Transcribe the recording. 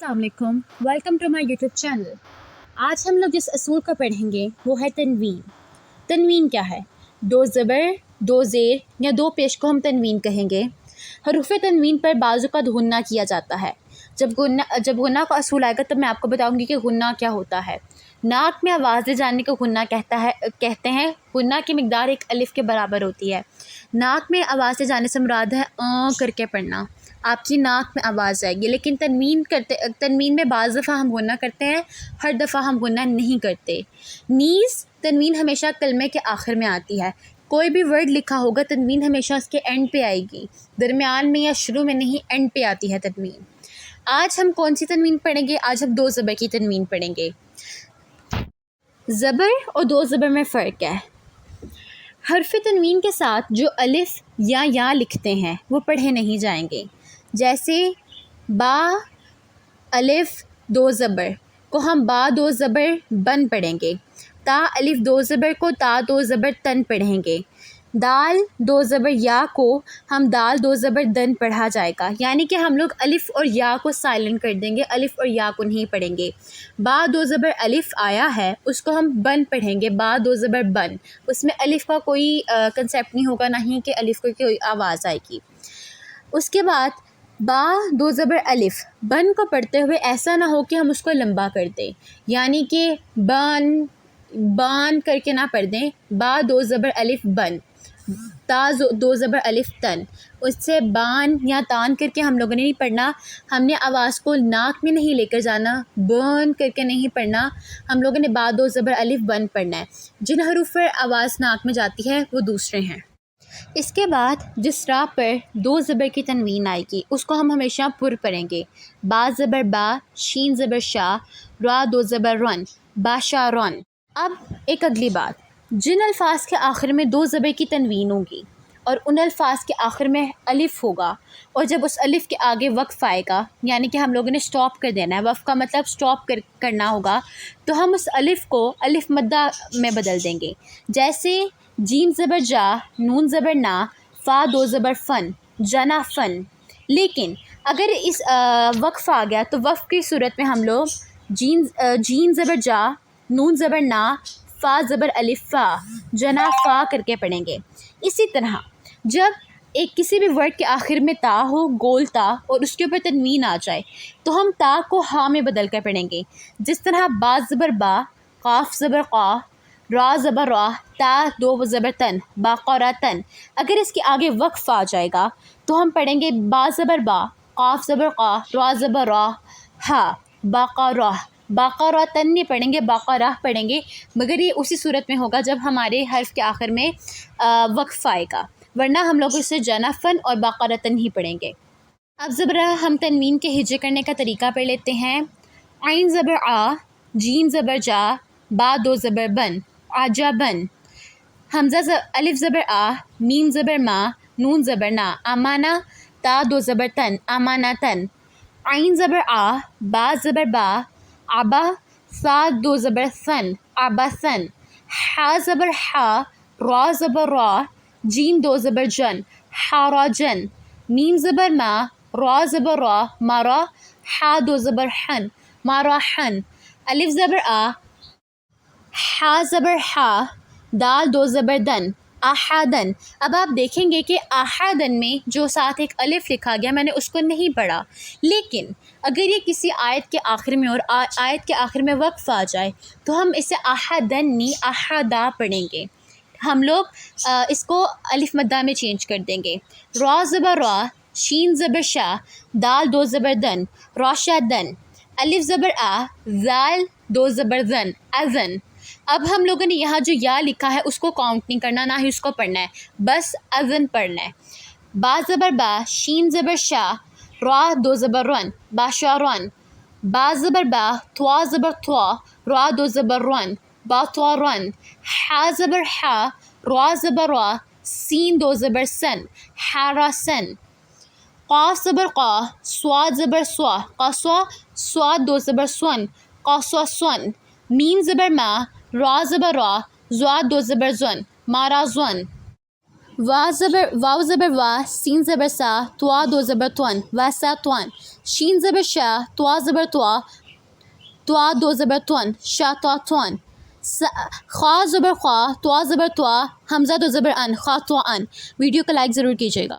अस्सलाम वालेकुम, welcome to my YouTube channel. आज हम लोग जिस असूल को पढ़ेंगे वो है तनवीन। तनवीन क्या है? दो ज़बर, दो ज़ेर या दो पेश को हम तनवीन कहेंगे। हरूफ तनवीन पर बाज़ू का गुन्ना किया जाता है। जब गुन्ना का असूल आएगा तब मैं आपको बताऊंगी कि गुन्ना क्या होता है। नाक में आवाज़ दे जाने को गुन्ना कहते हैं। गुन्ना की मिकदार एक अलिफ के बराबर होती है। नाक में आवाज़ दे जाने से मुराद है करके पढ़ना। आपकी नाक में आवाज़ आएगी, लेकिन तनवीन में बाज़ दफ़ा हम गुन्ना करते हैं, हर दफ़ा हम गुन्ना नहीं करते। नीज़ तनवीन हमेशा कलमे के आखिर में आती है। कोई भी वर्ड लिखा होगा तनवीन हमेशा उसके एंड पे आएगी, दरमियान में या शुरू में नहीं, एंड पे आती है तनवीन। आज हम कौन सी तनवीन पढ़ेंगे? आज हम दो ज़बर की तनवीन पढ़ेंगे। ज़बर और दो ज़बर में फ़र्क है। हर्फ तनवीन के साथ जो अलिफ या लिखते हैं वो पढ़े नहीं जाएंगे। जैसे बा अलिफ दो ज़बर को हम बा दो ज़बर बन पढ़ेंगे। ता अलिफ दो ज़बर को ता दो ज़बर तन पढ़ेंगे। दाल दो ज़बर या को हम दाल दो ज़बर दन पढ़ा जाएगा, यानी कि हम लोग अलिफ़ और या को साइलेंट कर देंगे, अलिफ़ और या को नहीं पढ़ेंगे। बा दो ज़बर अलिफ़ आया है उसको हम बन पढ़ेंगे, बा दो ज़बर बन। उसमें अलिफ़ का कोई कंसेप्ट नहीं होगा, ना ही कि अलिफ़ को कोई आवाज़ आएगी। उसके बाद बा दो ज़बर अलिफ़ बन को पढ़ते हुए ऐसा ना हो कि हम उसको लंबा कर दें, यानी कि बान करके ना पढ़ दें। बा दो ज़बर अलिफ़ बन, ता दो ज़बर अलिफ़ तन। उससे बान या तान करके हम लोगों ने नहीं पढ़ना। हमने आवाज़ को नाक में नहीं लेकर जाना, बन करके नहीं पढ़ना। हम लोगों ने बा दो ज़बर अलिफ़ बन पढ़ना है। जिन हरूफ पर आवाज़ नाक में जाती है वो दूसरे हैं। इसके बाद जिस रा पर दो ज़बर की तनवीन आएगी उसको हम हमेशा पुर पढ़ेंगे। बा ज़बर बा, शीन ज़बर शाह, रा दो ज़बर रन, बाशा रन। अब एक अगली बात, जिन अल्फाज के आखिर में दो ज़बर की तनवीन होगी और उन अल्फाज के आखिर में अलिफ़ होगा, और जब उस अलिफ़ के आगे वक्फ़ आएगा, यानी कि हम लोगों ने स्टॉप कर देना है, वक्फ़ का मतलब स्टॉप करना होगा, तो हम उस अलिफ़ को अलिफ़ मद्दा में बदल देंगे। जैसे जीम ज़बर जा, नून ज़बर ना, फ़ा दो ज़बर फ़न, जना फ़न। लेकिन अगर इस वक्फ़ आ गया तो वक्फ़ की सूरत में हम लोग जीन ज़बर जा, नून ज़बर ना, फ़ा ज़बर अलिफ़ फ़ा, जना फ़ा करके पढ़ेंगे। इसी तरह जब एक किसी भी वर्ड के आखिर में ता हो, गोल ता, और उसके ऊपर तनवीन आ जाए तो हम ता को हा में बदल कर पढ़ेंगे। जिस तरह बा ज़बर बा, क़ाफ़ ज़बर क़ा, रा ज़बर रा, ता दो ज़बर तन, बाक़रा तन। अगर इसके आगे वक्फ़ आ जाएगा तो हम पढ़ेंगे बा ज़बर बा, क़ाफ़ ज़बर क़ा, रा ज़बर रा, हा, बाक़रा। बाक़रा तन नहीं पढ़ेंगे, बाक़रा पढ़ेंगे, मगर ये उसी सूरत में होगा जब हमारे हर्फ के आखिर में वक्फ़ आएगा, वरना हम लोग इसे जनाफ़न और बाक़रा तन ही पढ़ेंगे। अब ज़बरा हम तनवीन के हिज्जे करने का तरीका पढ़ लेते हैं। आइन ज़बर आ, जीम ज़बर जा, बा दो ज़बर बन, आजा बन। हमज़ा अलिफ ज़बर आ, मीम ज़बर मा, नून ज़बर ना, अमाना, ता दो ज़बर तन, अमाना तन। आइन ज़बर आ, बा ज़बर बा, आबा, सा दो ज़बर सन, आबा सन। हा ज़बर हा, रा ज़बर रा, जीम दो ज़बर जन, हारा जन। मीम ज़बर मा, रा ज़बर रा, मारा, हा दो ज़बर हन, मारा हन। अलिफ ज़बर आ, हा ज़बर हा, दाल दो ज़बर दन, आहादन। अब आप देखेंगे कि आहादन में जो साथ एक अलिफ लिखा गया मैंने उसको नहीं पढ़ा, लेकिन अगर ये किसी आयत के आखिर में और आयत के आखिर में वक्फ़ आ जाए तो हम इसे आहादन नहीं आहादा पढ़ेंगे। हम लोग इसको अलिफ मद्दा में चेंज कर देंगे। रा ज़बर रा, शीन ज़बर शाह, दाल दो ज़बर दन, रोशा दन। अलिफ ज़बर आ, जाल दो ज़बर दन, अज़न। अब हम लोगों ने यहाँ जो या लिखा है उसको काउंट नहीं करना, ना ही उसको पढ़ना है, बस अज़न पढ़ना है। बा ज़बर बा, शीन ज़बर शाह, रा दो ज़बर रन, बाशा रन। बा ज़बर बा, त्वा ज़बर त्वा, रा दो ज़बर रन, बात्वा रन। हा ज़बर हा, रा ज़बर रा, सीन दो ज़बर सन, हारा सन। क़ाफ़ ज़बर क़ा, स्वाद ज़बर स्वा, क़स्वा, स्वाद दो ज़बर स्वन, क़स्वा स्वन। मीम ज़बर मा, रा ज़बर रा, ज़्वा दो ज़बर ज़्वन, मारा ज़्वन। वाव ज़बर वा, सीन ज़बर सा, त्वा दो ज़बर त्वन, वासा त्वन। شین زبر شا، توا زبر توا، توا دو زبر تون، شا توا تون. خوا زبر خوا، توا زبر توا، حمزہ دو زبر ان، خوا توا ان. ویڈیو کو لائک ضرور کیجیے گا.